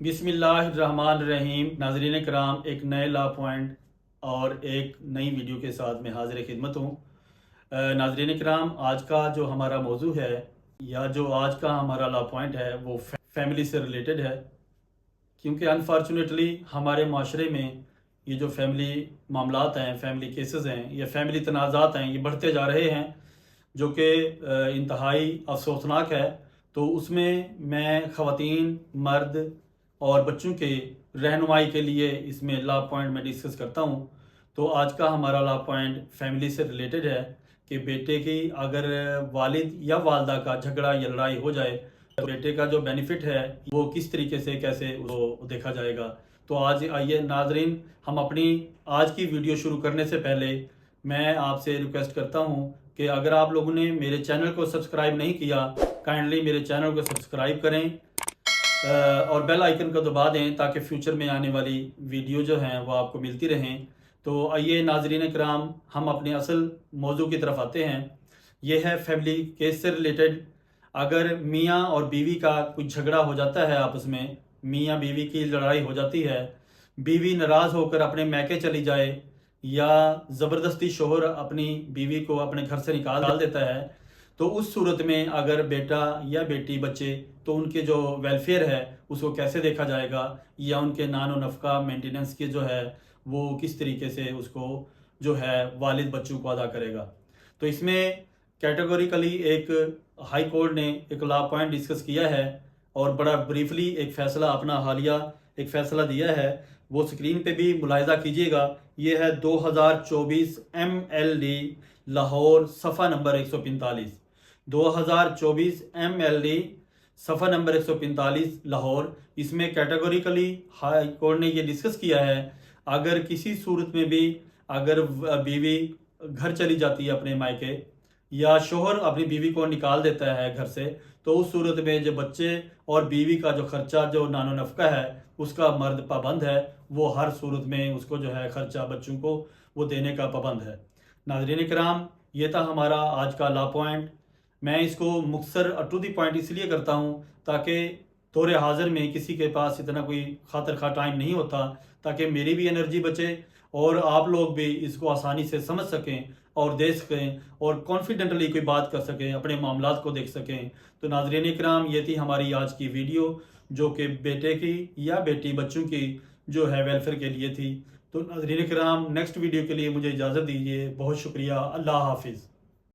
بسم اللہ الرحمن الرحیم۔ ناظرین کرام، ایک نئے لا پوائنٹ اور ایک نئی ویڈیو کے ساتھ میں حاضر خدمت ہوں۔ ناظرین کرام، آج کا جو ہمارا موضوع ہے یا جو آج کا ہمارا لا پوائنٹ ہے وہ فیملی سے ریلیٹڈ ہے، کیونکہ انفارچونیٹلی ہمارے معاشرے میں یہ جو فیملی معاملات ہیں، فیملی کیسز ہیں یا فیملی تنازعات ہیں، یہ بڑھتے جا رہے ہیں، جو کہ انتہائی افسوسناک ہے۔ تو اس میں خواتین، مرد اور بچوں کے رہنمائی کے لیے اس میں لا پوائنٹ میں ڈسکس کرتا ہوں۔ تو آج کا ہمارا لا پوائنٹ فیملی سے ریلیٹڈ ہے کہ بیٹے کی اگر والد یا والدہ کا جھگڑا یا لڑائی ہو جائے تو بیٹے کا جو بینیفٹ ہے وہ کس طریقے سے کیسے وہ دیکھا جائے گا۔ تو آج آئیے ناظرین، ہم اپنی آج کی ویڈیو شروع کرنے سے پہلے میں آپ سے ریکویسٹ کرتا ہوں کہ اگر آپ لوگوں نے میرے چینل کو سبسکرائب نہیں کیا، کائنڈلی میرے چینل کو سبسکرائب کریں اور بیل آئیکن کو دبا دیں تاکہ فیوچر میں آنے والی ویڈیو جو ہیں وہ آپ کو ملتی رہیں۔ تو آئیے ناظرین کرام، ہم اپنے اصل موضوع کی طرف آتے ہیں۔ یہ ہے فیملی کیس سے ریلیٹڈ۔ اگر میاں اور بیوی کا کچھ جھگڑا ہو جاتا ہے، آپس میں میاں بیوی کی لڑائی ہو جاتی ہے، بیوی ناراض ہو کر اپنے میکے چلی جائے یا زبردستی شوہر اپنی بیوی کو اپنے گھر سے نکال دیتا ہے، تو اس صورت میں اگر بیٹا یا بیٹی بچے، تو ان کے جو ویلفیئر ہے اس کو کیسے دیکھا جائے گا، یا ان کے نان و نفقہ مینٹیننس کے جو ہے وہ کس طریقے سے اس کو جو ہے والد بچوں کو ادا کرے گا۔ تو اس میں کیٹیگوریکلی ایک ہائی کورٹ نے ایک لا پوائنٹ ڈسکس کیا ہے اور بڑا بریفلی ایک فیصلہ اپنا حالیہ ایک فیصلہ دیا ہے، وہ سکرین پہ بھی ملاحظہ کیجئے گا۔ یہ ہے 2024 MLD لاہور صفحہ نمبر 145، 2024 MLD صفحہ نمبر 145 لاہور۔ اس میں کیٹیگوریکلی ہائی کورٹ نے یہ ڈسکس کیا ہے، اگر کسی صورت میں بھی اگر بیوی گھر چلی جاتی ہے اپنے مائکے، یا شوہر اپنی بیوی کو نکال دیتا ہے گھر سے، تو اس صورت میں جو بچے اور بیوی کا جو خرچہ جو نان و نفقہ ہے اس کا مرد پابند ہے، وہ ہر صورت میں اس کو جو ہے خرچہ بچوں کو وہ دینے کا پابند ہے۔ ناظرین کرام، یہ تھا ہمارا آج کا لا پوائنٹ۔ میں اس کو مختصر ٹو دی پوائنٹ اس لیے کرتا ہوں تاکہ دور حاضر میں کسی کے پاس اتنا کوئی خاطر خواہ ٹائم نہیں ہوتا، تاکہ میری بھی انرجی بچے اور آپ لوگ بھی اس کو آسانی سے سمجھ سکیں اور دیکھ سکیں اور کانفیڈنٹلی کوئی بات کر سکیں، اپنے معاملات کو دیکھ سکیں۔ تو ناظرین کرام، یہ تھی ہماری آج کی ویڈیو، جو کہ بیٹے کی یا بیٹی بچوں کی جو ہے ویلفیئر کے لیے تھی۔ تو ناظرین کرام، نیکسٹ ویڈیو کے لیے مجھے اجازت دیجیے۔ بہت شکریہ، اللہ حافظ۔